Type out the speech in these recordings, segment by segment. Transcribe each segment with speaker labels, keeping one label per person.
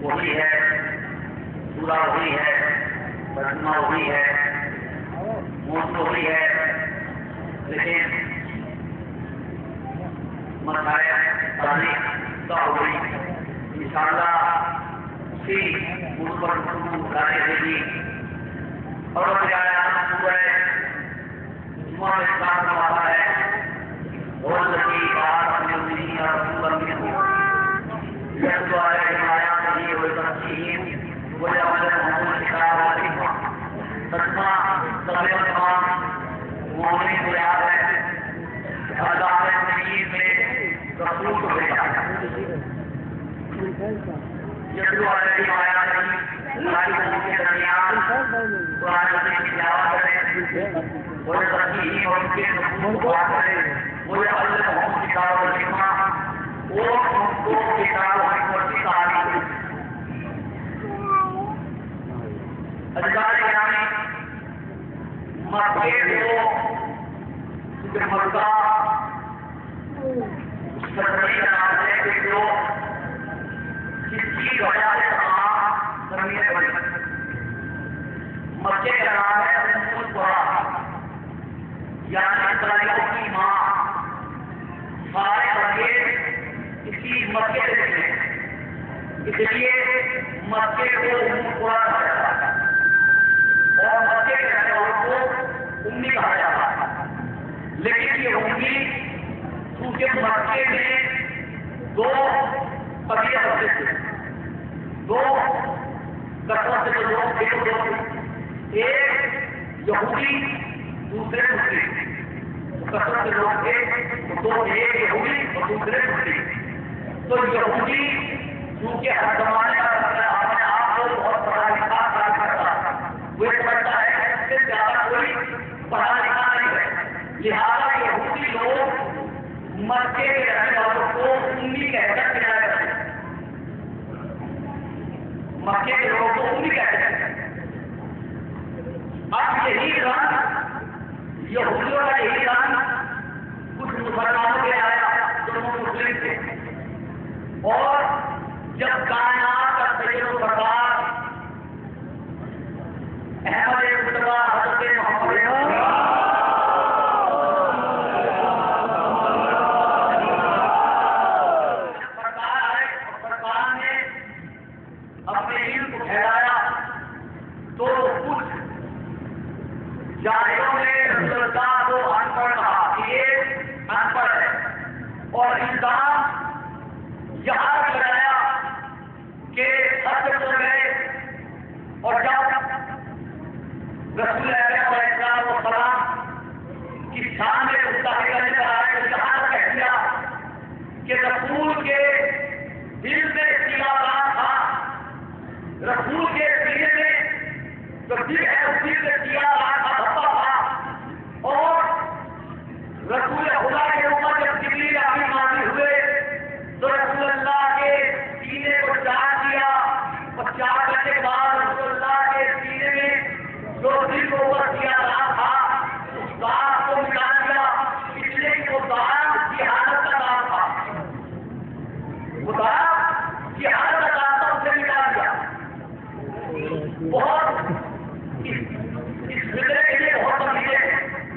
Speaker 1: وہی ہے، سورہ وہی ہے، برہما وہی ہے، موت وہی ہے، لیکن مسائل تاریخ کا ہوئی انشاءاللہ اسی اس پر گزارے ہوگی اور سورہ جمعہ میں اسلام کا واقعہ ہے اور لگی بات میں نہیں رسول اللہ يتلو عليهم آياته ويزكيهم ويعلمهم الكتاب والحكمة تسمع سبع تمام مومن بلاد ہے اللہ النبی میں رسول کو بھیجا يتلو عليهم آياته آیاتوں کے درمیان قرآن کریم کی تلاوت کریں ويزكيهم اور ان کے رسول کو کریں ويعلمهم الكتاب والحکمة وہ ان کو کتاب اور حکمت کی تعلیم مکے دیکھنے، اس لیے مکے کو قرآن کہا جاتا ہے اور مکے کے رہنے والوں کو امی کہا جاتا ہے. لیکن یہ امی کیونکہ مکے میں دو قبیلے ہوتے تھے، دو قسم سے لوگ تھے، ایک یہودی دوسرے مسلم. قسم سے لوگ تھے دو، ایک یہودی اور دوسرے مسلم. تو یہودی کیونکہ ہر زمانے کا اپنے آپ کو بہت پڑھا لکھا کرتا، وہ سمجھتا ہے کہ اس سے زیادہ کوئی پڑھا لکھا نہیں ہے، لہٰذا یہودی لوگ مکے کے رہنے والوں کو امی کہہ کر کہا کرتے ہیں، مکے کے لوگوں کو امی کہتے ہیں. اب یہی رنگ یہودیوں کا یہی رنگ کچھ مسلمانوں کے آیا جو وہ مسلم تھے، اور جب کائنات کا سید و سردار احمد مصطفیٰ حضرت محمد سرکار آئے اور سرکار نے اپنے علم کو پھیلایا تو کچھ جاہلوں نے رسول اللہ کو ان پڑھ کہا کہ یہ ان پڑھ ہے، اور الزام یہاں تک لگایا کہ حد ہو گئے. اور جب رسول اکرم علیہ السلام والسلام کی شان میں گستاخی کرنے کا ہے تو یہاں تک کہہ دیا کہ رسول کے دل میں سیلا رات تھا، رسول کے سینے میں جو دل ہے اس دل میں سیلا رات تھا، دھپا تھا. اور رسول خدا کے اوپر جب جبریل امین نازل ہوئے تو رسول اللہ کے سینے کو چاٹ دیا، اور چاٹ کرنے کے بعد رسول اللہ کے سینے میں جو دل کو اوپر کیا رہا تھا اس داغ کو مٹا دیا، اس لیے کہ وہ داغ جہالت کا داغ تھا، وہ داغ جہالت کا داغ تھا، اسے مٹا دیا. بہت اس فکرے کے لیے بہت تمہید ہے،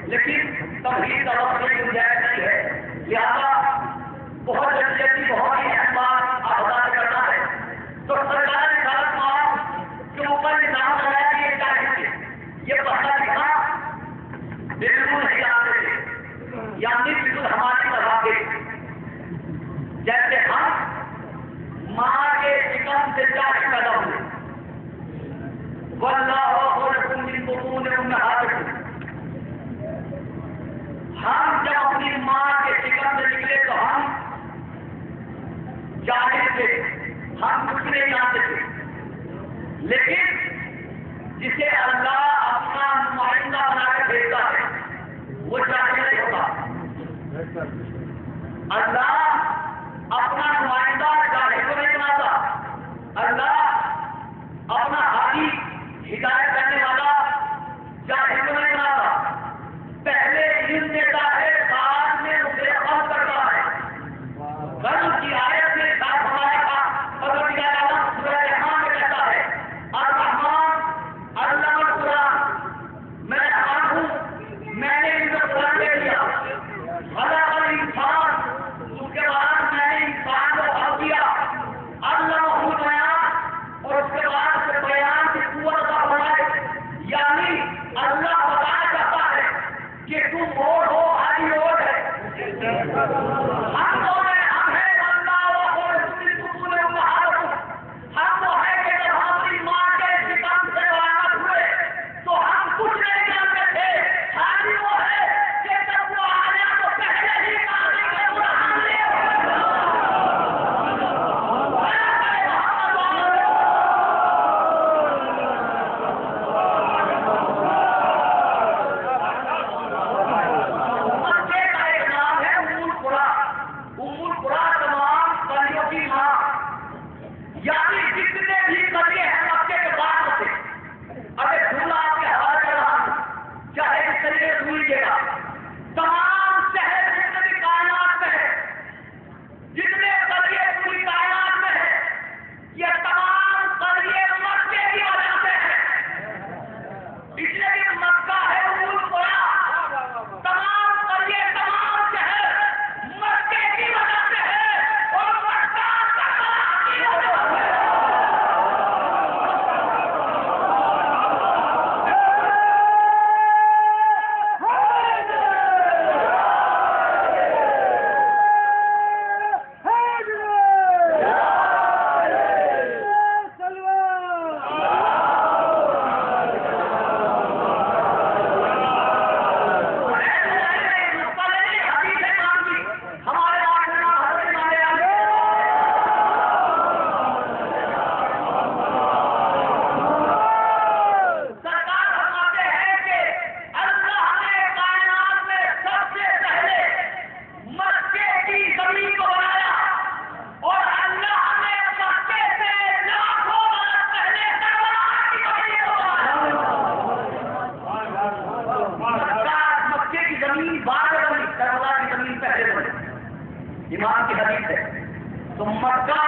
Speaker 1: لیکن تمہید کا وقت نہیں گنجائش نہیں ہے، لہٰذا بہت جلدی بہت ہی اہم بات آزاد کرنا ہے. تو سرکار نے سارا معاف کے اوپر نظام لگایا کہ یہ چاہیے تھے، یہ پڑھنا لکھا بالکل نہیں آتے تھے، یعنی بالکل ہماری مذہب کے جیسے ہم ماں کے چکن سے چاہے پیدا ہوئے، واللہ خلقکم من بطون امہاتکم، ہم جب اپنی ماں کے چکن سے نکلے تو ہم جاہل تھے، ہم کچھ نہیں جانتے تھے. لیکن جسے اللہ اپنا نمائندہ بنا کے بھیجتا ہے وہ جاہل نہیں ہوتا. اللہ اپنا نمائندہ جاہل کو نہیں بناتا، اللہ اپنا ہادی ہدایت کرنے والا جاہل کو نہیں بناتا. پہلے علم دیتا ہے، بعد میں اسے عمل کرتا ہے. کل کی آیت میں ساتھ ہمارا تھا حضرت سورہ رحمان میں کہتا ہے الرحمان علم القرآن، میں رحمان ہوں، میں نے ان کو قرآن دے دیا. خلق الانسان، اس کے بعد میں نے انسان کو حق دیا. مکہ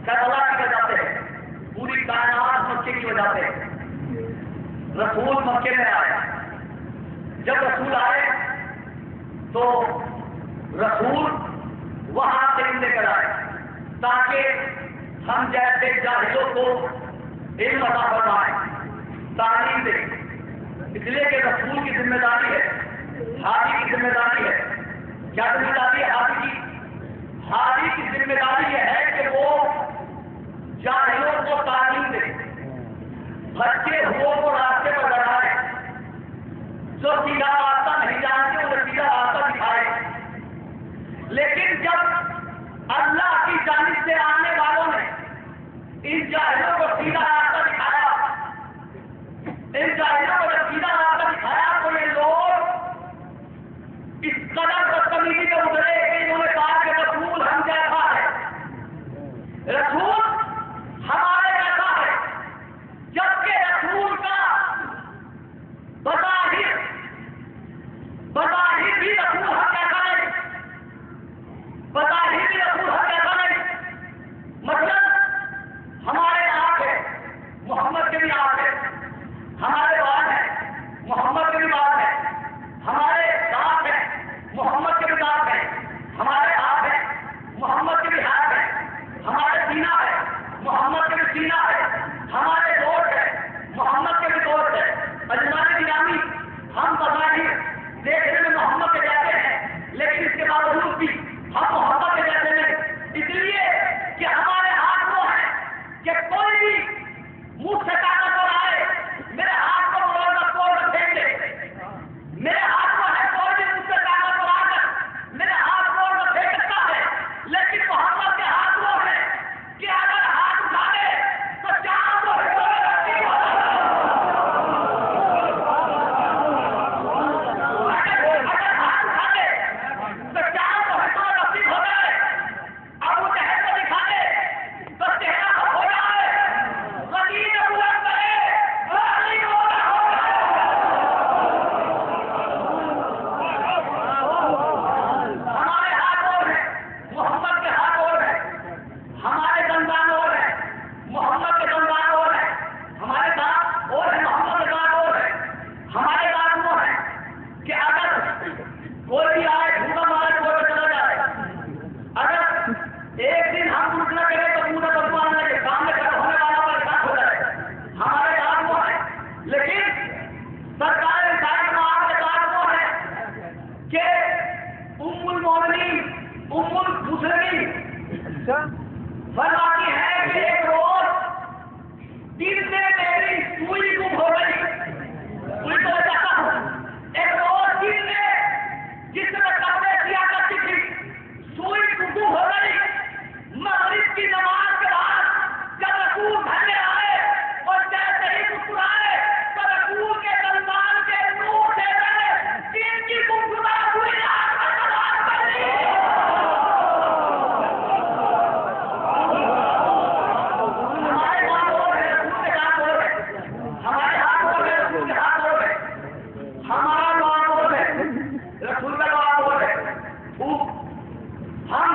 Speaker 1: کربلا کی وجہ سے ہے، پوری کائنات مکے کی وجہ سے ہے۔ رسول مکے میں آئے، جب رسول آئے تو رسول وہاں سے لے کر آئے تاکہ ہم جیسے جاہلوں کو علم عطا فرمائیں، تعلیم دیں۔ اس لیے کہ رسول کی ذمہ داری ہے، حاجی کی ذمہ داری ہے۔ کیا ذمہ داری ہے حاجی کی؟ حاجی کی ذمہ داری یہ ہے کہ وہ جاہلوں کو تعلیم دے، بچے کو راستے پر لڑائے، جو سیدھا راستہ نہیں جانتے انہیں سیدھا راستہ دکھائے۔ لیکن جب اللہ کی جانب سے آنے والوں نے ان جاہلوں کو سیدھا راستہ دکھایا، ان جاہلوں کو جب سیدھا راستہ دکھایا تو یہ لوگ اس قدر بدتمیزی میں اترے کہ انہوں نے کہا کہ رسول ہم جیسا ہے، رسول ہمارے جیسا ہے، جبکہ رسول کا بظاہر بھی رسول ہم جیسا نہیں، بظاہر بھی رسول ہم جیسا نہیں۔ مطلب ہمارے آنکھ ہے، محمد کے بھی آنکھ ہے، ہمارے بال ہے، محمد کے بھی بال ہے، ہمارے دانت ہے، محمد کے بھی دانت ہے، ہمارے ہاتھ ہے، محمد کے بھی ہاتھ ہے، ہمارے سینہ ہے، محمد کے بھی سینہ ہے، ہمارے دوست ہے، محمد کے بھی دوست ہے۔ اجماع گرامی، ہم بظاہر دیکھنے میں محمد کے جیسے ہیں، لیکن اس کے باوجود بھی ہم محمد کے جیسے نہیں، اس لیے کہ ہمارے ہاتھ وہ ہیں کہ کوئی بھی منہ سے طاقتور آئے میرے ہاتھ کو توڑ کر پھینک دے، میرے ہاتھ کو ہے کوئی بھی منہ سے طاقتور آ کر میرے ہاتھ توڑ کر پھینک سکتا ہے، لیکن محمد کے ہاتھ وہ ہے کہ اگر ہاتھ اٹھا دے تو چاند کو ہٹوڑے رکھتی ہے، اگر ہاتھ اٹھا دے تو چاند کو ہٹوڑے رکھتی ہو جائے، ابو جہل کو دکھا دے تو چہرہ ہو جائے، غدیر بلند کرے علی مولا ہو ہمارے ہاتھ اور ہیں، محمد کے ہاتھ اور ہیں، ہمارے دندان اور ہیں، محمد کے دندان اور ہیں، ہمارے دانت اور ہیں، محمد کے دانت اور ہیں، ہمارے دانت وہ ہیں کہ اگر کوئی بھی آئے بھوکا مارے کوئی پہ چلا جائے، اگر ایک دن ہم کچھ نہ کریں تو پورا بدمان لگے، سامنے کا ہونے والا پریشان ہو جائے، ہمارے دانت وہ ہیں۔ لیکن سرکار رسالت معاذ کے دانت وہ ہیں کہ ام المومنین ام المسلمین فرماتی ہے کہ ایک روز دن میں میری سوئی گم ہو گئی، سوئی تو جاتا ہوں، ایک روز دن میں جس میں کپڑے سیا کرتی تھی سوئی گم ہو گئی، مغرب کی نماز کے بعد جب رسول گھر میں آئے اور جیسے ہی مسکرائے تو رسول کے دندان کے نور سے دن کی گمگنا پوری رات میں تباہ کر دی۔ ہمارے ہاتھ اور ہے، رسول کے ہاتھ اور ہے، ہمارے ہاتھ اور ہے، رسول کے ہاتھ اور ہے، ہمارا نام اور ہے، رسول کا نام اور ہے۔ ہم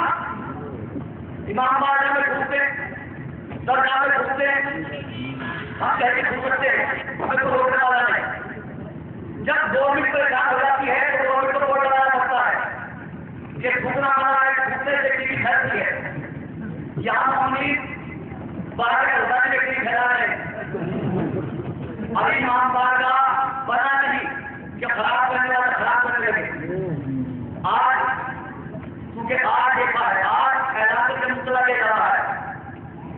Speaker 1: امام بازار میں گھومتے ہیں، درگاہ میں گھومتے ہیں، ہم کہتے گھوم سکتے ہیں، ہمیں تو روکنے والا نہیں۔ جب گورنمنٹ پریشان ہو جاتی ہے تو گورنمنٹ کو ووٹ ڈالا پڑتا ہے، یہ گھومنا منع ہے، گھومنے سے ٹی وی پھیلتی ہے، یہاں امید باہر کے ہوتا ہے ٹی وی پھیلا رہے ہیں، اب امام بارگاہ بنا نہیں کہ خراب کرنے والا خراب کرنے لگے۔ آج کیونکہ آج ایک بار ہے، آج اعلان سے مطلع دے رہا ہے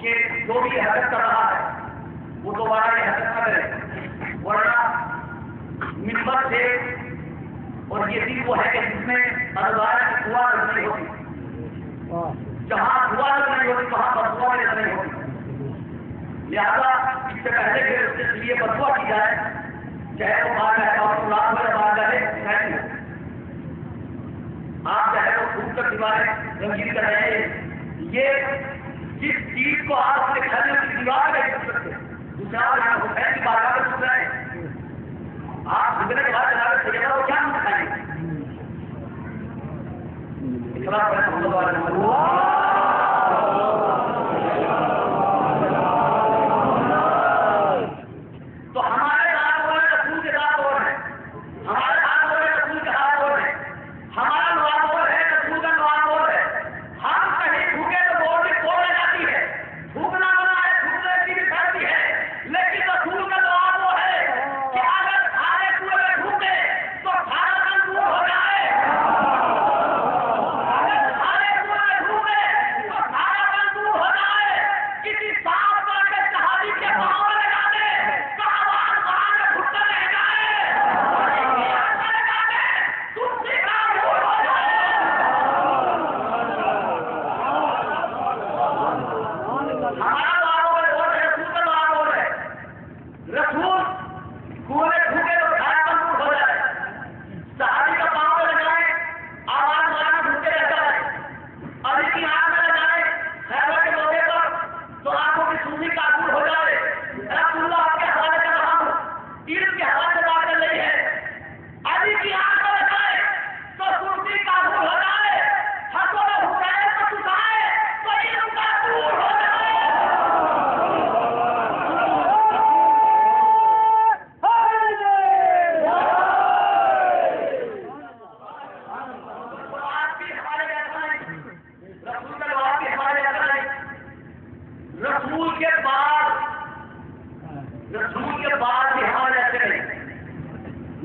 Speaker 1: کہ جو بھی حرکت کر رہا ہے وہ دوبارہ یہ حرکت نہ کرے، ورنہ منبر سے اور یہ دن وہ ہے کہ جس میں ادوار کی دعا نہیں ہوتی، جہاں دعا نہیں ہوتی وہاں بدعا نہیں ہوتی، لہذا اس سے پہلے کہ اس کے لیے بدعا کی جائے، چاہے وہ باہر رہتا اور رات میں باہر رہے، آپ چاہے وہ گھوم کر دیواریں رنگین کر رہے ہیں، یہ جس چیز کو آپ نے گھر میں دیوار میں کر سکتے دوسرا حسین کی بارگاہ میں سن رہے ہیں، آپ گزرنے کے بعد جناب سیدنا وہ کیا دکھائیں گے؟ اخلاص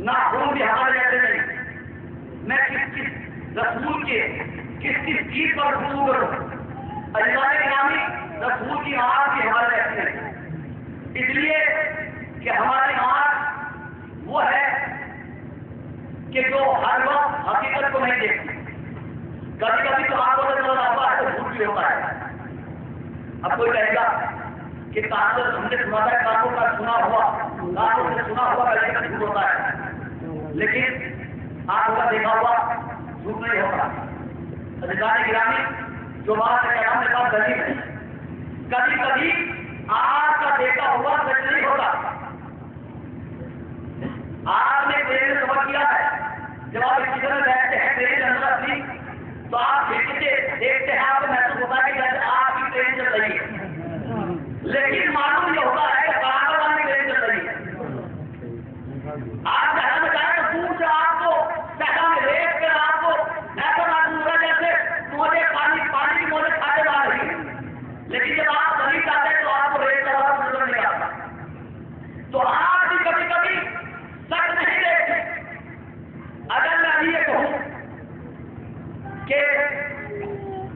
Speaker 1: ناخون بھی ہمارے ایسے نہیں. میں کس رسول کے کس چیز پر گفتگو کروں؟ اللہ گرامی رسول کی آواز کی ہمارے ایسے نہیں. اس لیے کہ ہماری آنکھ وہ ہے کہ جو ہر وقت حقیقت کو نہیں دیکھتی. کبھی کبھی تو آپ کو نظر آتا ہے تو جھوٹ بھی ہوتا ہے. اب کوئی کہے گا کہ کانوں ہم نے سنا تھا، کانوں کا سنا ہوا، کانوں سے سنا ہوا کا لیکن جھوٹ ہوتا ہے. لیکن آپ کا دیکھا ہوا جھوٹ نہیں ہوتا. عزیزان گرامی جو بات ہے ہم نے پاس دلیل ہے. کبھی کبھی آپ کا دیکھا ہوا سچ نہیں ہوتا. آپ نے ٹرین میں سفر کیا ہے، جب آپ اس طرح بیٹھتے ہیں ٹرین کے اندر اپنی تو آپ دیکھتے ہیں آپ کو محسوس ہوتا ہے کہ جیسے آپ کی ٹرین چل رہی ہے. لیکن معلوم یہ ہوتا ہے کہ برابر والی ٹرین چل رہی ہے. آپ شہر میں جائیں تو دور سے آپ کو شہر میں دیکھ کر آپ کو ایسا معلوم ہوگا جیسے موجے پانی کی موجے کھاتے جا رہی ہے. لیکن جب آپ دلی جاتے ہیں تو آپ کو ریل کا راستہ نظر نہیں آتا. تو آپ بھی کبھی کبھی سچ نہیں دیکھتے. اگر میں یہ کہوں کہ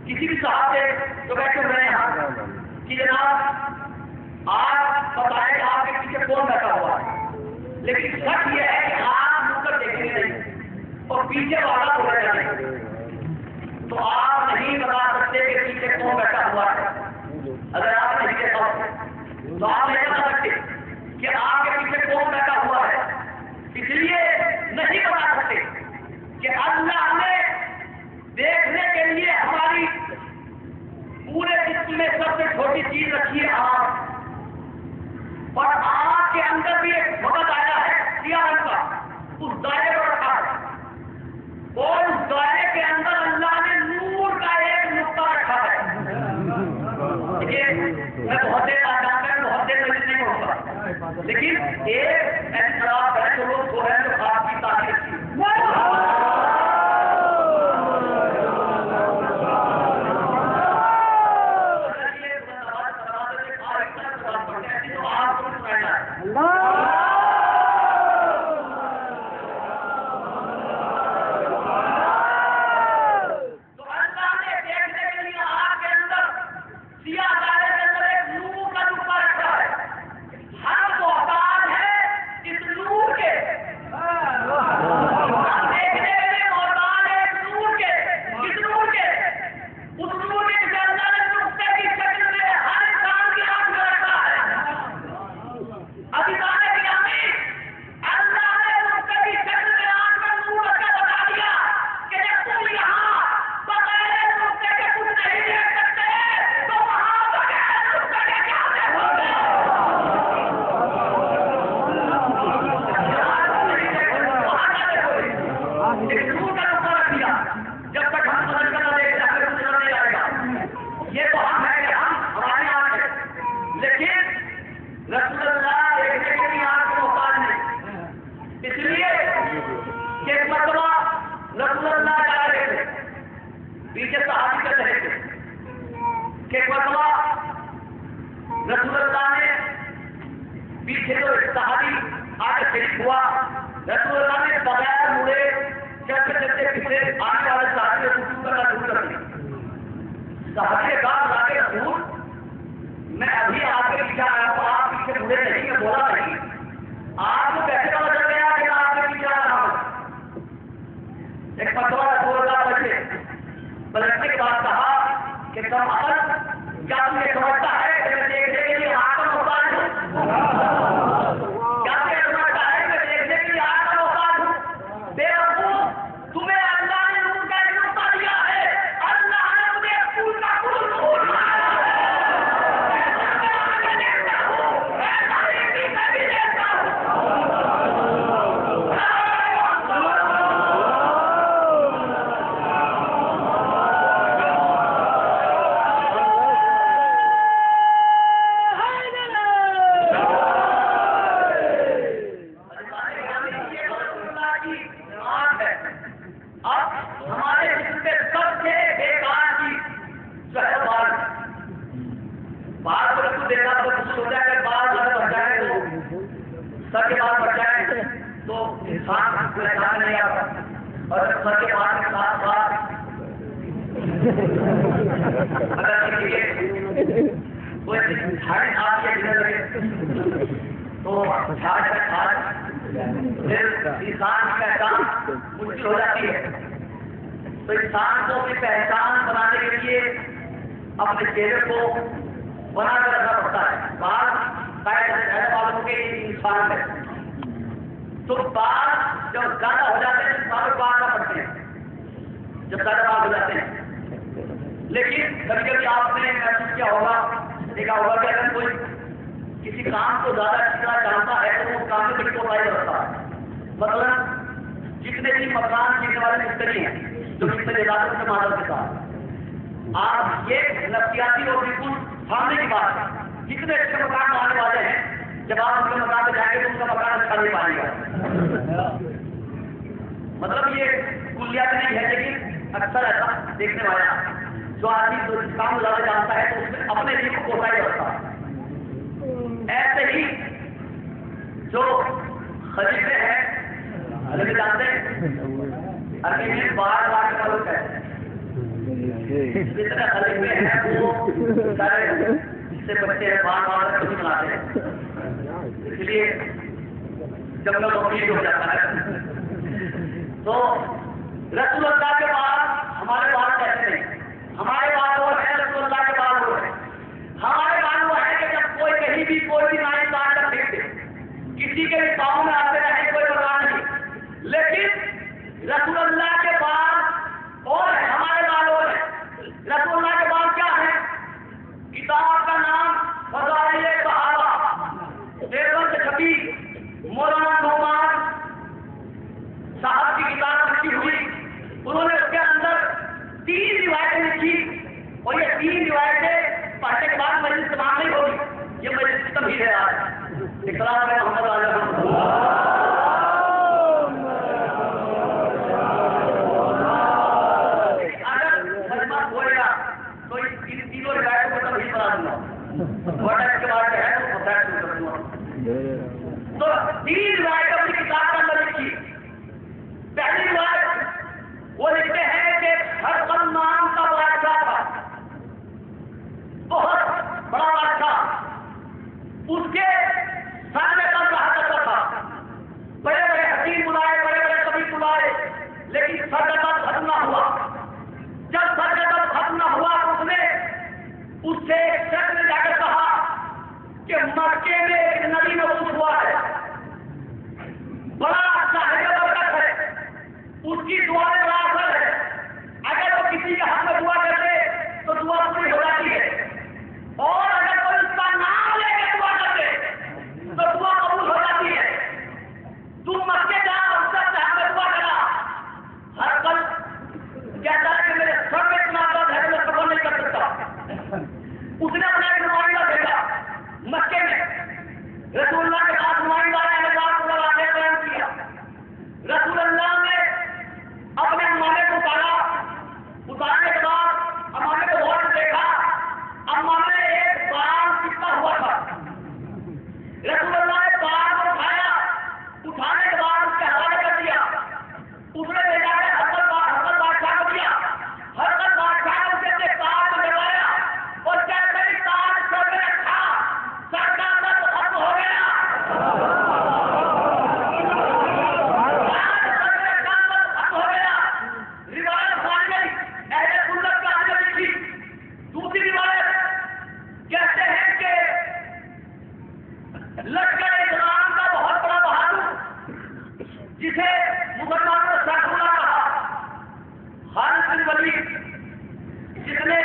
Speaker 1: کسی بھی صاحب سے جو بیٹھے ہوئے ہیں کہ جناب آپ بتائیں آپ کے پیچھے کون بیٹھا ہوا ہے، لیکن سچ یہ ہے کہ آپ منہ کر دیکھیں گے نہیں اور پیچھے والا بول رہے ہیں تو آپ نہیں بتا سکتے کہ پیچھے کون بیٹھا ہوا ہے. اگر آپ نہیں دیکھا تو آپ نہیں بتا سکتے کہ آپ کے پیچھے کون بیٹھا ہوا ہے. اس لیے نہیں بتا سکتے کہ اللہ نے دیکھنے کے لیے ہماری پورے جسم میں سب سے چھوٹی چیز رکھی ہے آنکھ. اور آنکھ کے اندر بھی ایک بھگت آیا ہے سیاہ رنگ کا، اس دائرے کو رکھا ہے اور اس دائرے کے اندر اللہ نے نور کا ایک نقطہ رکھا ہے. میں بہت دیر بہت دیر نہیں ہوگا، لیکن ایک ایسی خراب ہے جو لوگ جو ہے جو آپ کی تعریف کی پہچان نہیں آتا اور سر کے بعد کے ساتھ بات اگر کوئی ہر آپ کے گزر لگے تو پھر انسان کی پہچان مشکل ہو جاتی ہے. تو انسان کو اپنی پہچان بنانے کے لیے اپنے چہرے کو بنا کر رکھنا پڑتا ہے. بات والوں کے انسان ہے تو بات جب زیادہ ہو جاتے ہیں انسان کو بات نہ پڑتے ہیں جب زیادہ بات ہو جاتے ہیں. لیکن کبھی کبھی آپ نے محسوس کیا ہوگا دیکھا ہوگا کہ اگر کوئی کسی کام کو زیادہ اچھی طرح جانتا ہے تو اس کام میں بڑی کوتاہی کرتا ہے. مطلب جتنے بھی مکان جیتنے والے مستری ہیں جو مستری علاقوں سے مادر کے ساتھ آپ یہ نفسیاتی اور بالکل سامنے کی بات ہے. جتنے اچھے مکان آنے والے ہیں جب آپ ان کے مکان پہ جائیں گے تو ان کا مکان اچھا نہیں پائے گا. مطلب یہ کلیات نہیں ہے لیکن اکثر ایسا دیکھنے والا جو آدمی کام زیادہ جانتا ہے تو اس میں اپنے لیے کو کوتاہی کرتا ہے. ایسے ہی جو خلیفے ہیں عربی جانتے ہیں عربی میں بار بار کا ملک ہے جتنے خلیفے ہیں وہ سارے اس سے بچے ہیں بار بار کبھی بناتے ہیں. اس لیے جب لوگ امید ہو جاتا ہے تو رسول اللہ کے بعد ہمارے بات کیسے نہیں. ہمارے بات وہ ہے رسول اللہ کے بعد وہ ہے. ہمارے بات وہ ہے کہ جب کوئی کہیں بھی کوئی بھی نائی کاٹ کر پھینک دے کسی کے بھی پاؤں میں آتے رہے کوئی پرواہ نہیں. لیکن رسول اللہ کے بعد اور ہے ہمارے بعد اور ہے. رسول اللہ کے بعد کیا ہے؟ کتاب کا نام فضائل صحابہ 1326 مولانا نعمان صاحب کی کتاب لکھی ہوئی. انہوں نے اس کے اندر 3 روایتیں لکھی اور یہ 3 روایتیں پڑھنے کے بعد مجلس تمام نہیں ہوگی. یہ مجلس تمہید ہے. آج اقرار ہے محمد اگر مجمع ہوئے گا تو ان تینوں روایتوں کو تمہید بنا دوں گا اور اس کے بعد ہے تو فضائل شروع کر دوں گا. تو 3 روایتیں اپنی کتاب کے اندر لکھی. پہلی روایت وہ لکھتے ہیں کہ ہر قلم نام کا بادشاہ تھا بہت بڑا بادشاہ. اس کے سر میں کم رہا کرتا تھا. بڑے بڑے حکیم بلائے بڑے بڑے کبھی بلائے لیکن سر کا دم ختم نہ ہوا. جب سر کا دم ختم نہ ہوا تو اس نے اس سے ایک شخص نے جا کر کہا کہ مکے میں ایک نبی مبعوث ہوا ہے بڑا صاحب برکت ہے اس کی دعا بڑا اثر ہے. اگر وہ کسی کے حق میں دعا کرتے تو دعا پوری ہو جاتی ہے اور اگر کوئی اس کا نام لے کے دعا کرتے تو دعا قبول ہو جاتی ہے. تم مکے جا اس کا صاحب میں دعا کرا. ہر کل کہتا ہے کہ میرے سر میں اتنا درد ہے کہ میں قبول نہیں کر سکتا. اس نے اپنا ایک نمائندہ بھیجا مکے میں. رسول اللہ کے پاس نمائندہ آیا نے بات پورا واقعہ بیان کیا. رسول اللہ نے اپنے امامے کو اتارا. اتارنے کے بعد امامے کو غور سے دیکھا. امامے نے ایک بال چپکا ہوا تھا. رسول اللہ نے بال کو اٹھایا. اٹھانے کے بعد اس کے حوالے کر دیا. اس نے لے جا کے حضرت بادشاہ کو دیا. حضرت بادشاہ نے اسے اپنے کار میں لگایا اور کہتے ہیں کار سر میں رکھا. سر کا درد ختم ہو گیا. کہتے ہیں کہ لشکر اسلام کا بہت بڑا بہادر جسے مسلمانوں نے سرخلا کہا خالد بن ولید جس نے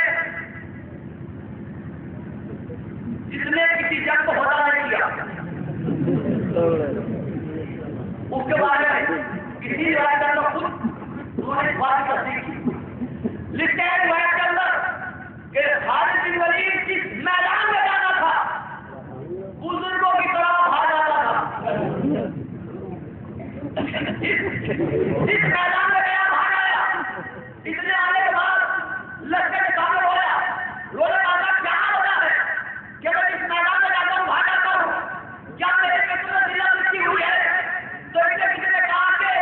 Speaker 1: کسی جنگ کو ہوتا نہیں کیا اس کے بارے میں کسی روایت کے اندر خود انہوں نے اس بات کی تصدیق کی. لکھتے ہیں روایت کے اندر کہ خالد بن ولید جس میدان میں جانا تھا بزرگوں کی طرح بھاگ جاتا تھا. جس میدان میں گیا بھاگ آیا. اتنے آنے کے بعد لشکر کے سامنے رویا. رونے والا کیا ہوتا ہے کہ میں اس میدان میں جاتا ہوں بھاگ جاتا ہوں. کیا میرے کتنے ضلع لکھی ہوئی ہے تو اس نے کسی نے کہا کہ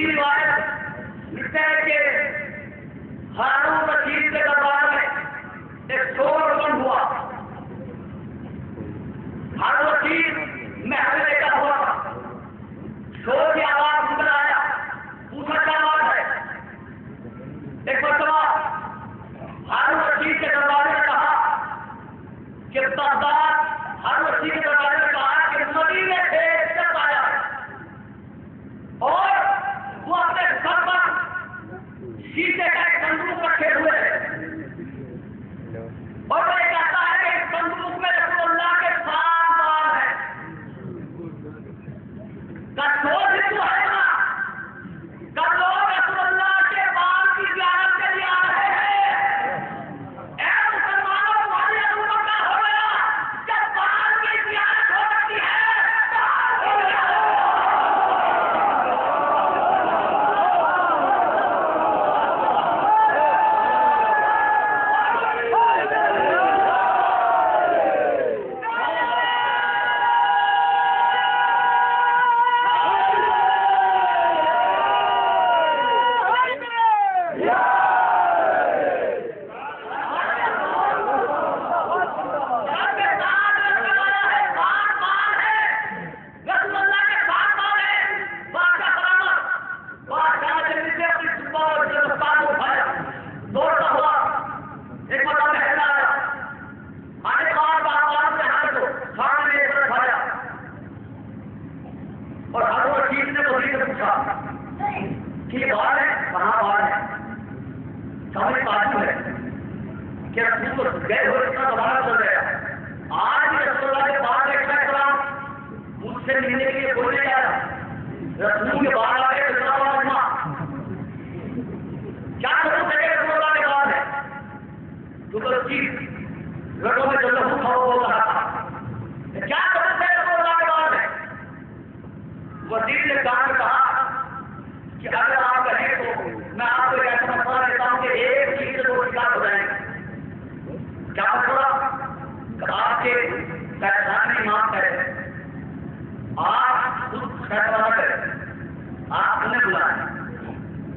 Speaker 1: دوسری روایت لکھتے ہیں کہ ہارون رشید کے دربار میں ایک شور بند ہوا. ہارون رشید محل میں بیٹھا ہوا تھا. شور کی آواز نکل آیا. پوچھا کیا بات ہے؟ ایک مرتبہ ہارون رشید کے دربار میں کہا کہ بغداد، ہارون رشید کے دربار میں کہا کہ مدینے سے جب آیا اور وہ اپنے سر پر شیشے کا ایک صندوق رکھے ہوئے اور وہ کہتا ہے کہ اس صندوق میں رسول اللہ کے 7 بال ہیں. تو ہے نا کب لوگ رسول اللہ کے بال کی زیارت کے لیے آ رہے ہیں. اے مسلمانوں تمہاری حکومت کا ہو گیا جب بال کی زیارت ہو سکتی ہے.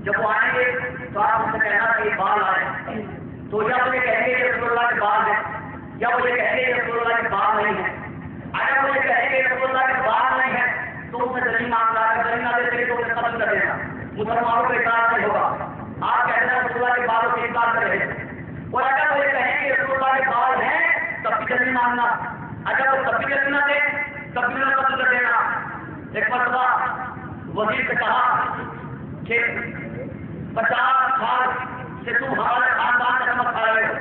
Speaker 1: جب وہ آئیں گے تو آپ ان سے کہنا کہ یہ بال آئے تو یا مجھے کہیں گے کہ رسول اللہ کے بال ہیں یا مجھے کہیں گے کہ رسول اللہ کے بال نہیں ہیں. اگر مجھے کہیں گے کہ رسول اللہ کے بال نہیں ہیں تو ان سے زمین مانگ لا کر زمین نہ دیتے تو انہیں قتل کر دینا. مسلمانوں کا اطاعت نہیں ہوگا. آپ کہتے ہیں رسول اللہ کے بالوں سے انکار کر رہے ہیں. اور اگر مجھے کہیں کہ رسول اللہ کے بال ہیں تب بھی زمین مانگنا. اگر وہ تب بھی زمین نہ دے تب بھی انہیں قتل کر دینا. ایک مرتبہ وزیر سے کہا کہ 50 سال سے تم ہمارے خاندان کا نمک کھا رہے ہو.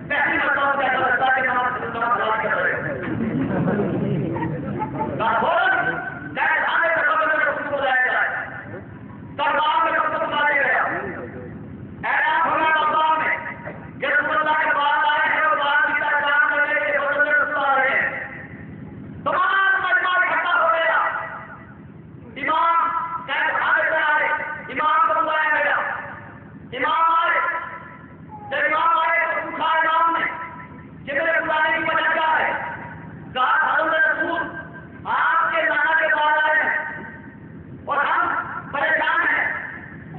Speaker 1: پہلی مرتبہ مجھے ایسا لگتا ہے کہ نمک خراب کر رہے ہو. کھانے کا قبل میں رسول کو لایا جائے دربار میں سب کو بلایا گیا. اعلان ہونا دربار میں کہ رسول اللہ کے بعد آئے ہیں اور بعد کی طرح کام کرنے کے بدل میں رسول آ رہے ہیں. تمام مجمع اکٹھا ہو گیا. امام خانے سے آئے. امام کو بلایا گیا. امام آئے. جب امام آئے تو پوچھا امام نے کہ میرے بلانے کی وجہ کیا ہے. کہا حضرت رسول آپ کے نانا کے بعد آئے ہیں اور ہم پریشان ہیں.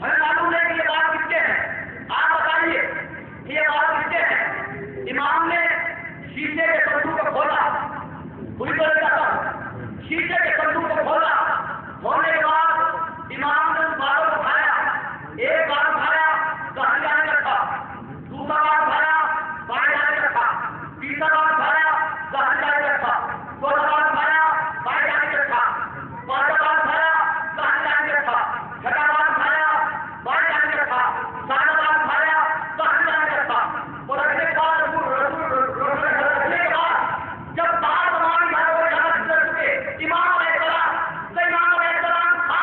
Speaker 1: ہمیں معلوم ہے کہ یہ بات کس کے ہیں. آپ بتائیے کہ یہ بات کس کے ہیں. امام نے شیشے کے صندوق کو کھولا. پوری طرح کا شیشے کے صندوق کو کھولا. کھولنے کے بعد امام نے ان بالوں کو کھایا. ایک بار کھایا دہن جانے رکھا. دوسرا بار کھایا بائیں جانے رکھا. تیسرا بار کھایا دہن جانے رکھا. چوتھا بار کھایا بائیں جانے رکھا. پانچواں بار کھایا دہن جانے رکھا. چھٹا بار کھایا بائیں جانے رکھا. ساتواں بار کھایا دہن جانے رکھا. اور رکھنے کے بعد رکھنے کے بعد جب بار تمام گھروں میں جانا چکے امام علیہ السلام کھا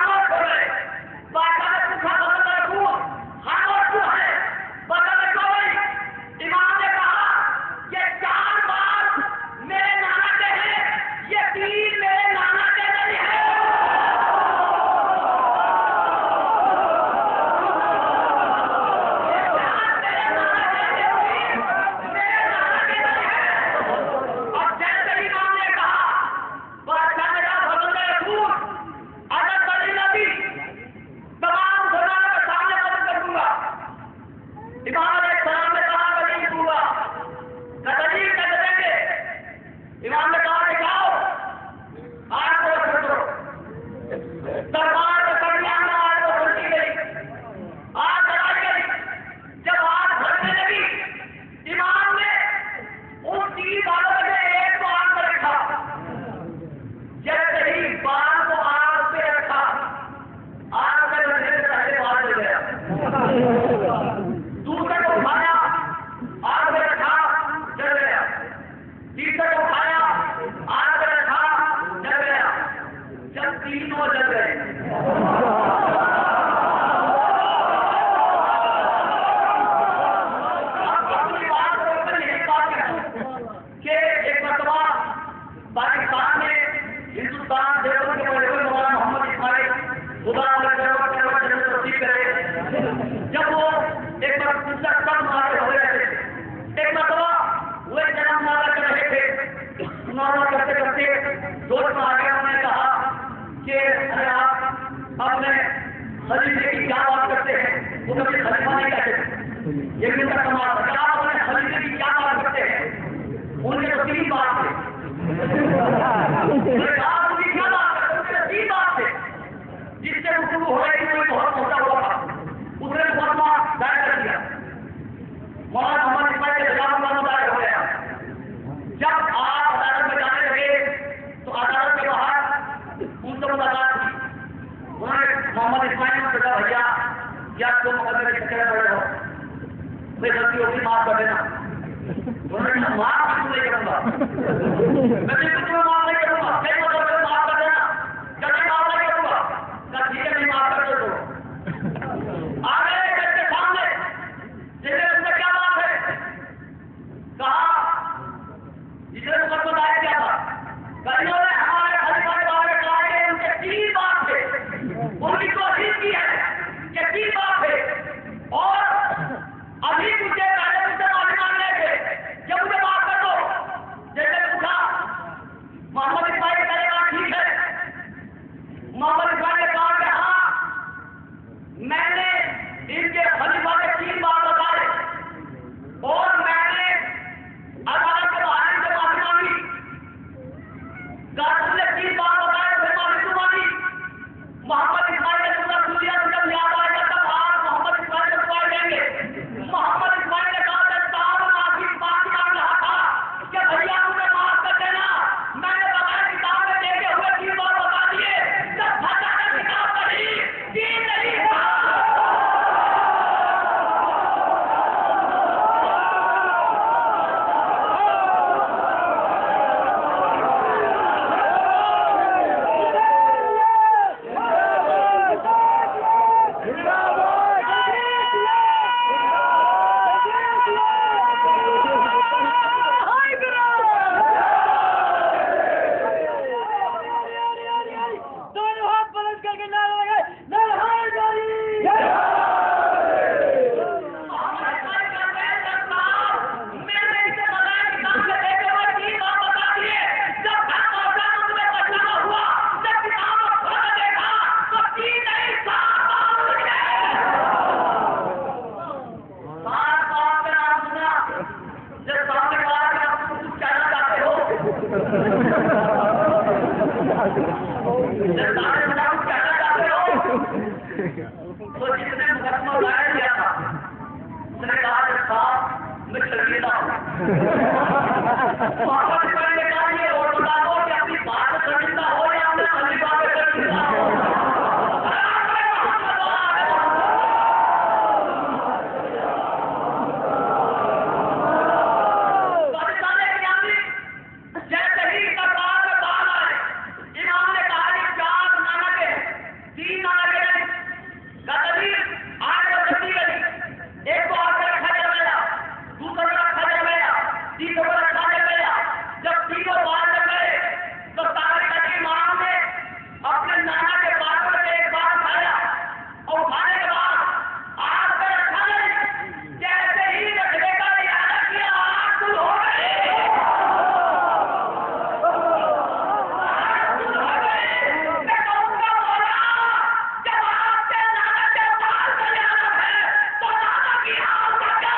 Speaker 1: خلیفے کی کیا بات کرتے ہیں؟ وہ کبھی خلیفہ نہیں کہتے، یہ بھی ان کا کمال ہے کہ آپ اپنے خلیفے کی کیا بات کرتے ہیں؟ ان کے تو تین بات تھے، آپ کی کیا بات کرتے ہیں؟ ان کے تین بات تھے جس سے گفتگو ہو رہی کوئی بہت موٹا ہوا تھا، اس نے مقدمہ دائر کر دیا، مولانا محمد اسماعیل کے خلاف مقدمہ دائر ہو گیا۔ جب آپ عدالت میں جانے لگے تو عدالت کے باہر ان سے ملاقات ہوئی، انہوں نے محمد اسماعیل کو کہا بھیا کیا تم مقدمے کے چکر پڑے ہو، کوئی غلطی ہوگی معاف کر دینا۔ انہوں نے کہا معاف بالکل نہیں کروں گا، میں بالکل تمہیں معاف نہیں کروں گا، کئی مقدمے معاف کر دینا، کبھی معاف نہیں کروں گا۔ کہا ٹھیک ہے نہیں معاف کر دو، آ گئے جج کے سامنے، جیسے اس میں کیا بات ہے؟ کہا جس نے مقدمہ دائر کیا تھا، انہوں نے ہمارے خلیفہ کے بارے میں کہا کہ ان کے تین بات تھے، ان کی کوشش کی ہے کہ تین بات تھے، اور ابھی مجھے پہلے مجھے معافی مانگنے تھے، جب مجھے معاف کر دو۔ جیسے پوچھا محمد اسماعیل نے کہا ٹھیک ہے، محمد اسماعیل نے کہا کہ ہاں میں نے ان کے خلیفہ کے تین بات بتائے اور میں نے عدالت کے باہر ان سے معافی مانگی، تم نے تین بات بتائے پھر معافی کیوں مانگی؟ محمد اسماعیل نے پورا سن لیا، جب یاد آئے گا تب آپ محمد اسماعیل کو دعائیں دیں گے۔ محمد اسماعیل نے کہا کہ صاحب معافی مانگ رہا تھا کہ بھیا مجھے معاف کر دینا، میں نے بغیر کتاب میں دیکھے ہوئے تین بات بتا دیے، جب بھاجا نے کتاب پڑھی تین نہیں تھا۔ تو جس نے مقدمہ دائر کیا تھا اس نے کہا کہ صاحب میں شرمیلا ہوں، محمد اسماعیل نے کہا یہ اور بتا دو کہ اپنی بات میں شرمندہ ہو یا اپنے خلیفہ میں شرمندہ ہو۔ جیسے ہی دربار میں بال آئے، امام نے کہا کہ چار نانک ہیں، تین نانک ہیں، ایک کو آگ میں رکھا جا گیا، دوسرا میں رکھا جا گیا، تیسرا میں رکھا جا گیا۔ جب تینوں باہر لگ گئے تو تاریخ امام نے اپنے نانا کے بال پر ایک بار اٹھایا اور اٹھانے کے بعد آگ پہ رکھا نہیں، جیسے ہی رکھنے کا ارادہ کیا آگ دل ہو گئی۔ میں کہوں گا مولا جب آپ کے نانا کے بال کا ارادہ ہے تو نانا کی آگ کا کیا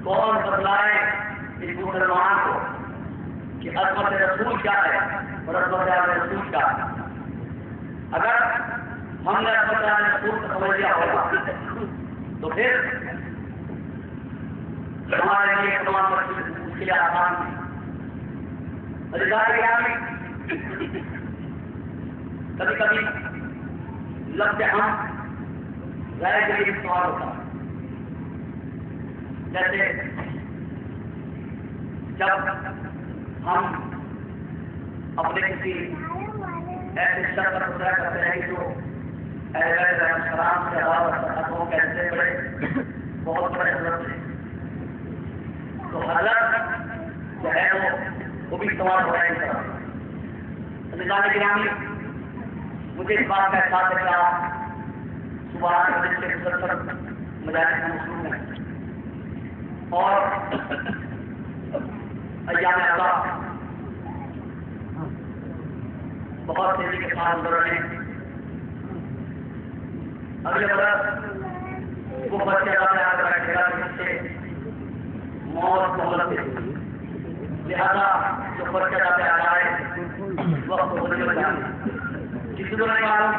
Speaker 1: کون بدلائے اس مسلمان کو کہ عظمت رسول کیا ہے اور عظمت رسول کیا ہے؟ اگر ہم نے عظمت رسول کو سمجھ لیا ہوگا تو پھر ہمارے لیے تمام مشکلیں آسان تھی۔ کبھی کبھی لفظ ہم غیر جدید سوال ہوتا ہے، جیسے جب ہم اپنے کسی ایسے شخص خدا کرتے ہیں جو اہل بیت علیہ السلام کے علاوہ کہتے بڑے بہت بڑے حضرت تھے. تو حضرت جو ہے وہ بھی سوال ہو رہا ہے. نظام گرامی مجھے اس بات کا احساس ہے کہ آپ صبح 8 بجے سے مسلسل مجالس میں مصروف ہیں اور ایام اللہ بہت تیزی کے ساتھ گزر رہے ہیں. اگلے برس وہ بچے اللہ نے آ کر بیٹھے گا جس سے موت مہلت ہے. لہذا جو بچے اللہ نے آ رہا ہے وقت کو بدل جائے. کسی کو نہیں معلوم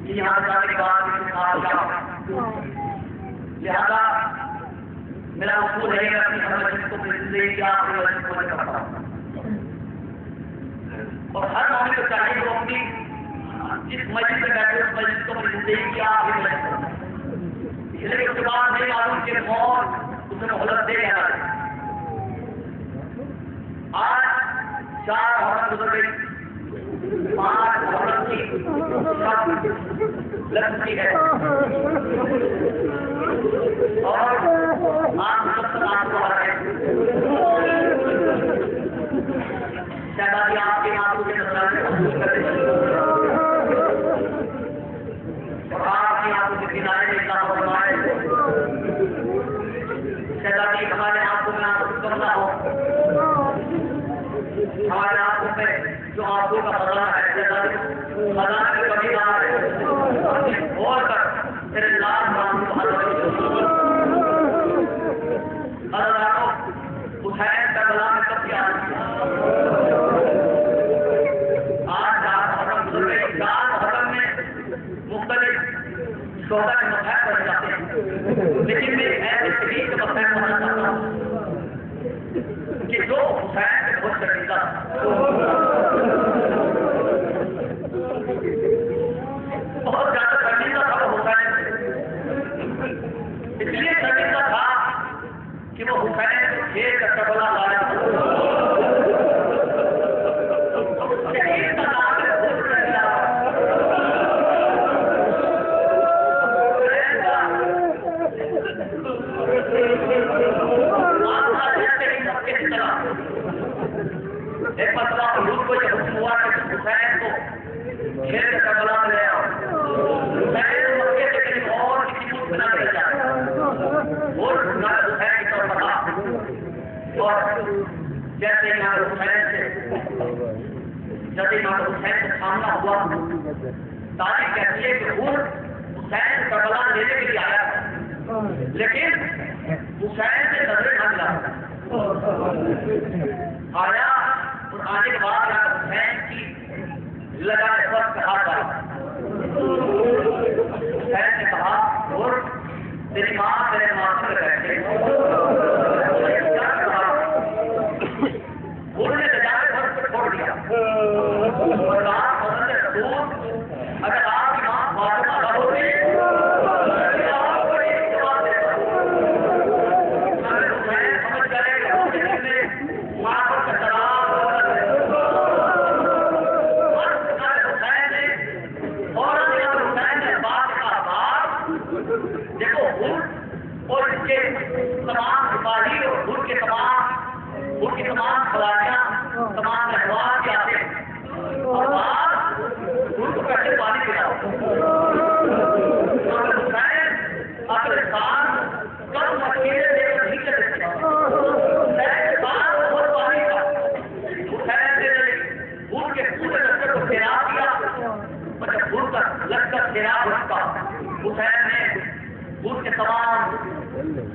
Speaker 1: کہ یہاں جانے کے بعد لہذا میرا اصول ہے کہ اپنی ہر مسجد کو زندگی کی آخری مسجد کو نہیں کرتا اور ہر مومن کو چاہیے وہ اپنی جس مسجد میں بیٹھے اس مسجد کو اپنی زندگی کی آخری مسجد کرتا. اس لیے اس کے بعد نہیں معلوم کہ موت اسے مہلت دے گا. آج 4 عورت گزر گئی 5 عورت کی لگ چکی ہے اور آپ سب سے آپ کو آ رہے ہیں. شہزادی آپ کے آپ کے نظرانے محسوس کرتے ہیں اور آپ کے آپ کے کنارے میں اتنا فرمائے. شہزادی ہمارے آنکھوں میں آپ کو کرنا ہو ہمارے آنکھوں میں جو آنکھوں کا خزانہ ہے خزانے میں کبھی نہ ہے اور کر تیرے لاکھ نام کو حسین کا گلا میں کب یاد کیا. آج رات حرم گزر گئی. رات حرم میں مختلف شہدا کے مسائل بن جاتے ہیں لیکن میں ایسے شہید کے مسائل بنانا چاہتا ہوں کہ جو حسین کے بہت شرمندہ بہت زیادہ شرمندہ تھا وہ حسین سے. اس لیے شرمندہ تھا کہ وہ حسین کو کھیل کا کربلا لایا شہید کا نام ہے بہت شرمندہ. ایک مسئلہ حضور کو یہ حکم ہوا کہ حسین کو کھیل کا کربلا میں لے آؤ. حسین مکے سے کہیں اور کسی ملک نہ لے جائے اور حسین کی طرف بتا. اور جیسے امام حسین سے سامنا ہوا تاریخ کہتی ہے کہ وہ حسین کربلا لینے کے لیے آیا لیکن حسین سے نظر نہ ملا. آیا اور آنے کے بعد حسین کی لگائے وقت کہا تھا. حسین نے کہا اور تیری ماں تیرے ماتھے میں بیٹھے نے لگائے وقت کو چھوڑ دیا اور کہا اگر آپ کی ماں فاطمہ نہ ہوتی تمام سپاہی اور ان کے تمام خلاریاں تمام احوال کے آتے ہیں اور بعد ان کو کیسے پانی پلاؤ. حسین اپنے ساتھ کم مشکلیں لے کر نہیں چلے تھے. حسین کے ساتھ بہت پانی کا حسین نے ان کے پورے لشکر کو گھیرا دیا اور جب ان کا لشکر گھیرا ہوتا حسین نے ان کے تمام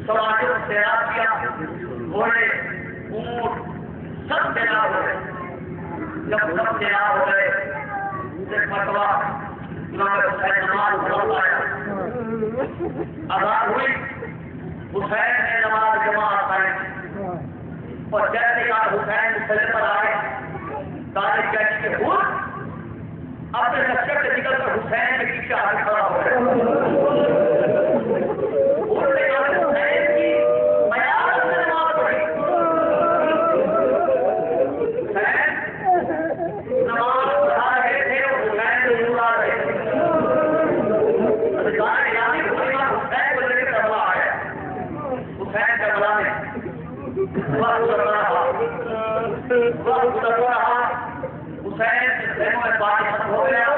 Speaker 1: سواریوں کو سیراب کیا. گھوڑے اونٹ سب سیراب ہو گئے. جب سب سیراب ہو گئے ایک مرتبہ امام حسین نماز پڑھ آیا. اذان ہوئی حسین نے نماز جماعت پڑھی اور جیسے امام حسین مسلح پر آئے تاریخ کہتی کہ خود اپنے لشکر سے نکل کر حسین کے پیچھے آ کے کھڑا ہو گئے. نماز پڑھا رہے تھے اور ہو گیا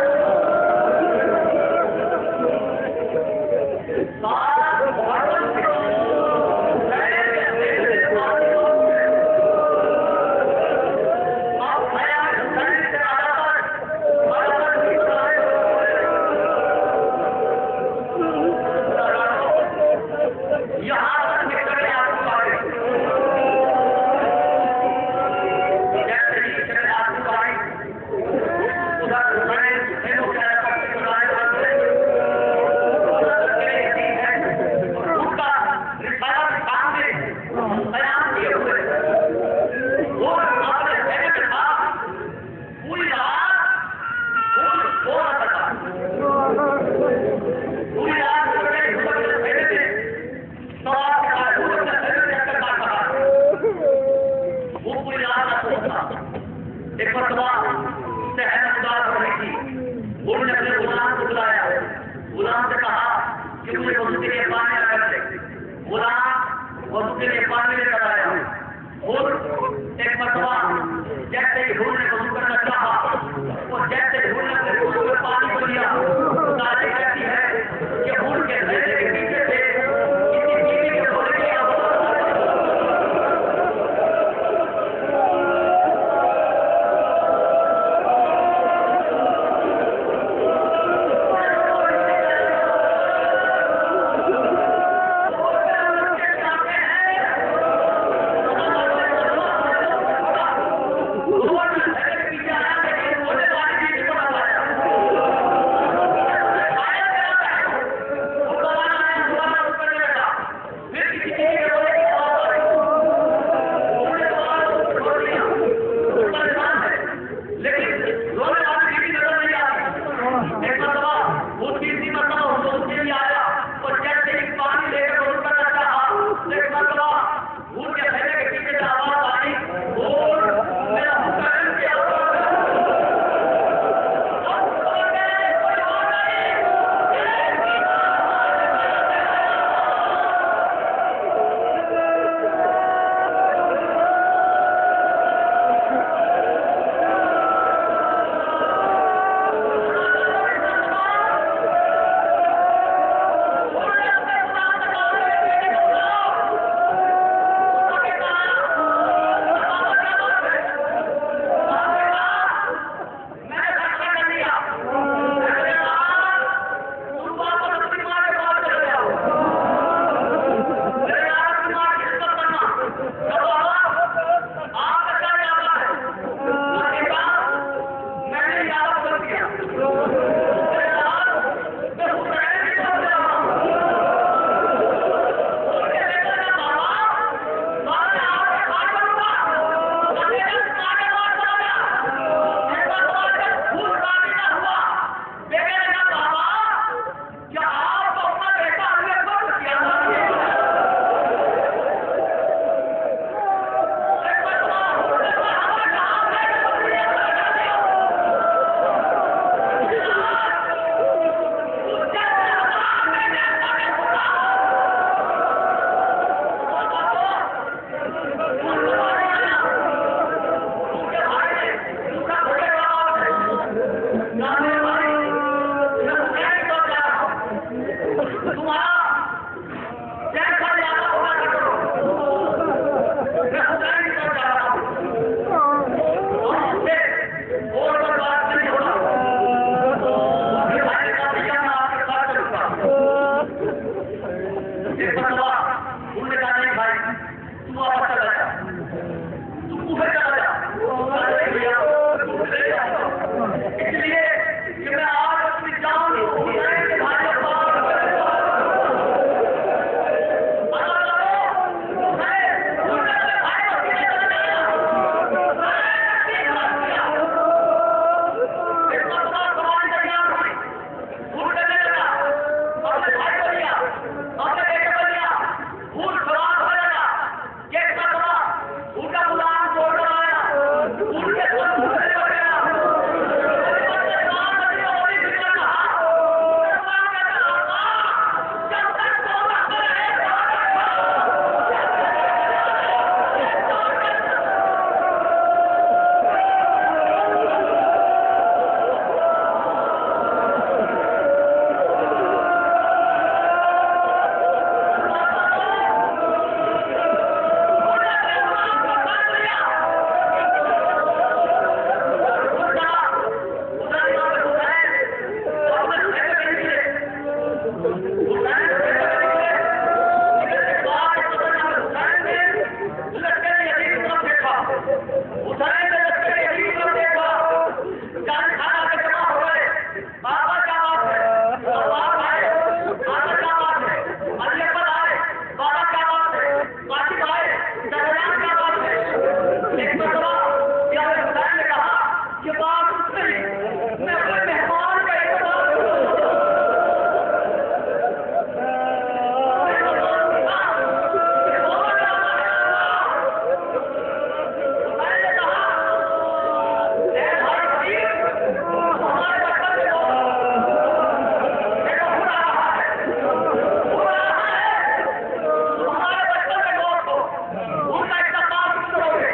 Speaker 1: ان کا اتفاق کرو گے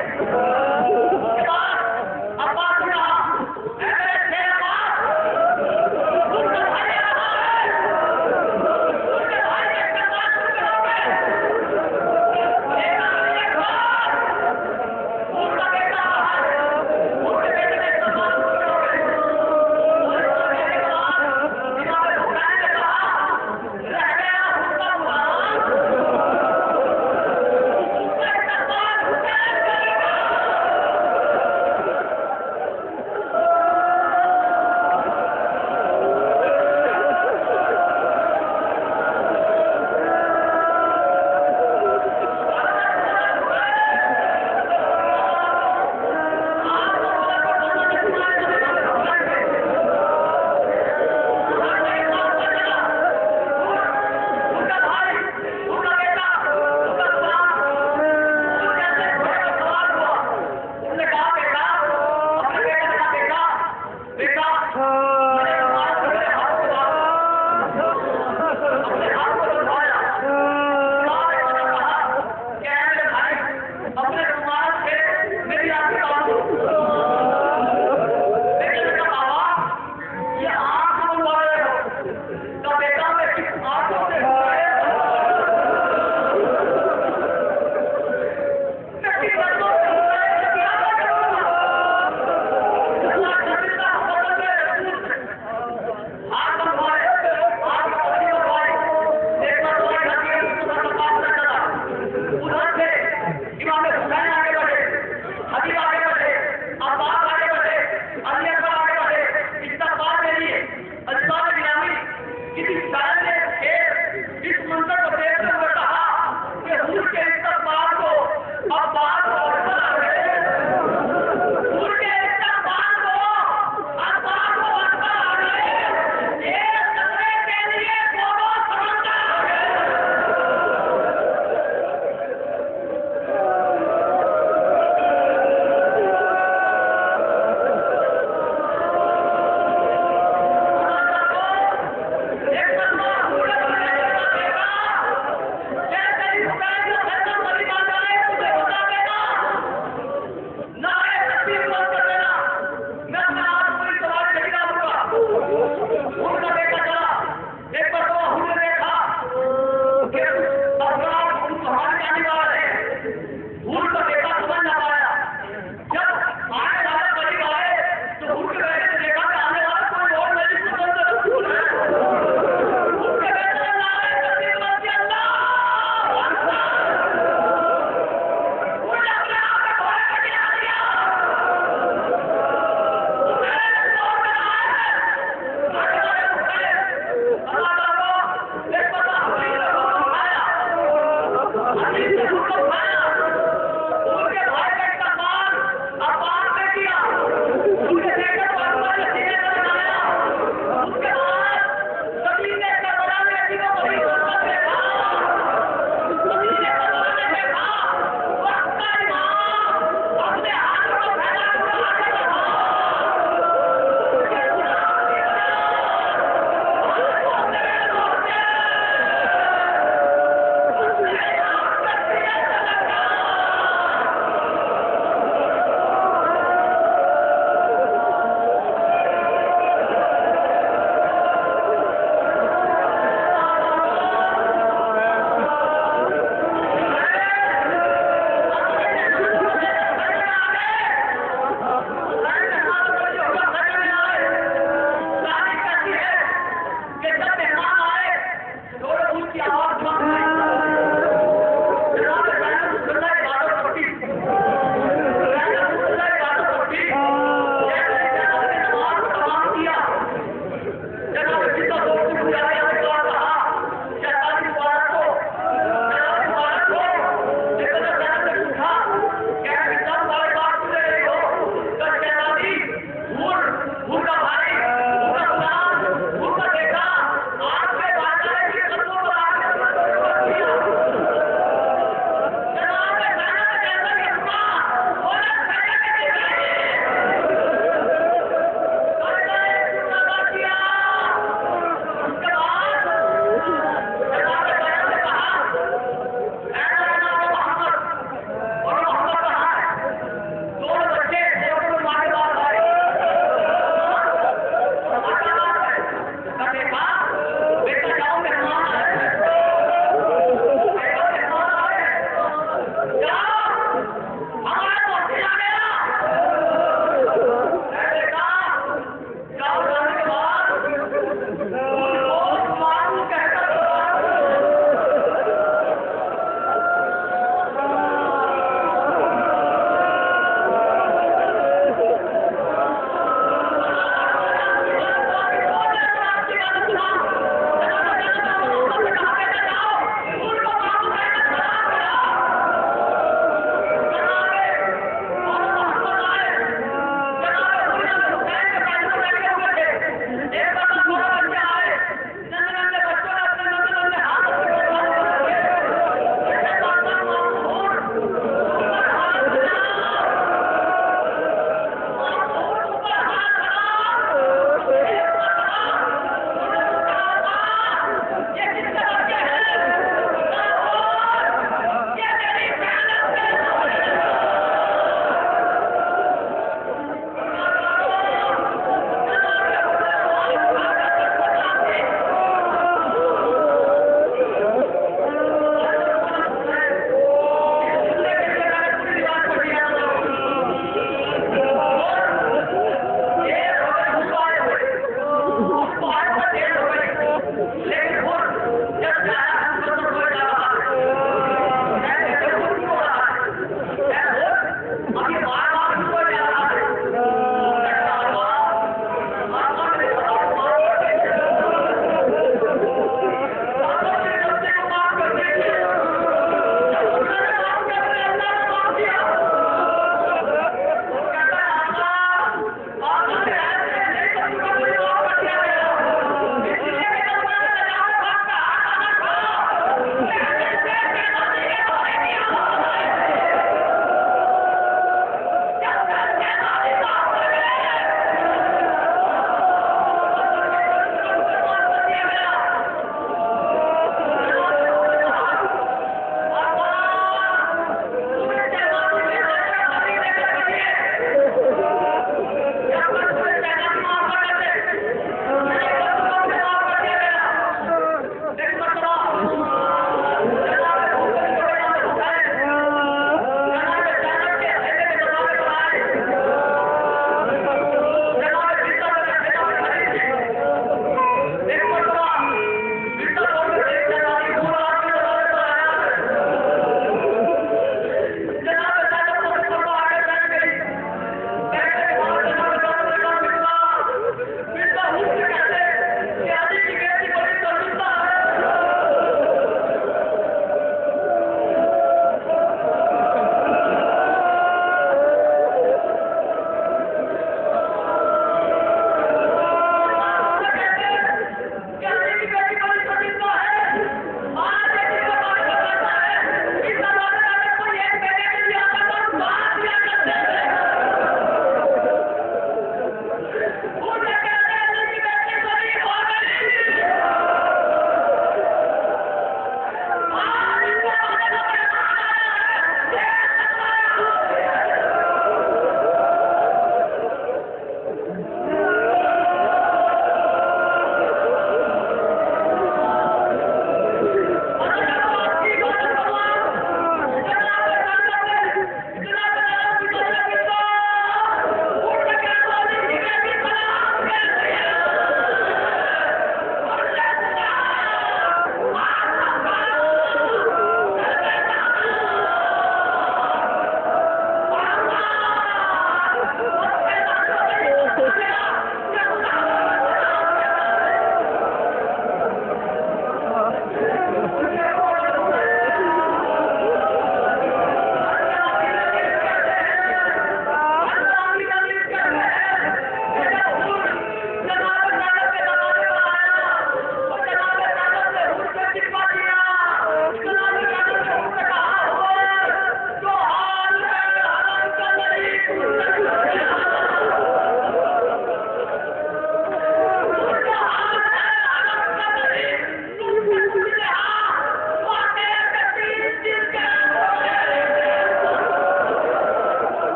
Speaker 1: عباس نے کہا اے میرے شیر عباس ان کا بھائی رہا ہے ان کے بھائی کے اتفاق کرو گے ایک بار ان کا بیٹا رہا ہے ان کے بیٹے کے اتفاق کرو گے اور اس کو کہنے کے بعد امام حسین نے کہا رہ گیا ان کا قرآن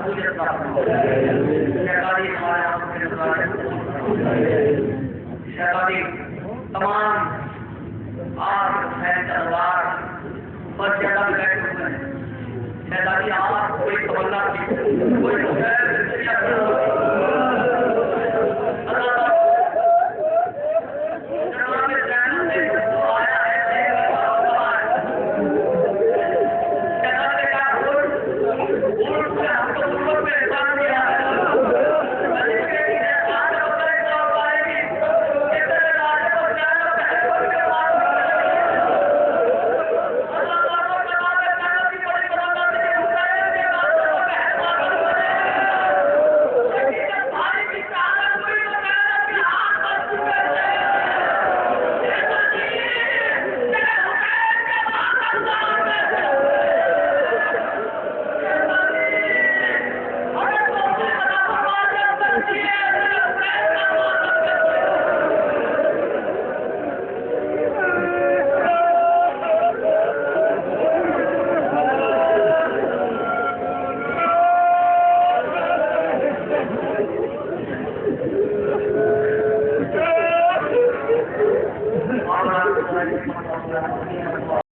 Speaker 1: قبولیت کا شہزادی ہمارے شہزادی تمام آپ حسین تلوار پر زیادہ بیٹھے ہوئے ہیں شہزادی آپ کوئی تمنا کی کوئی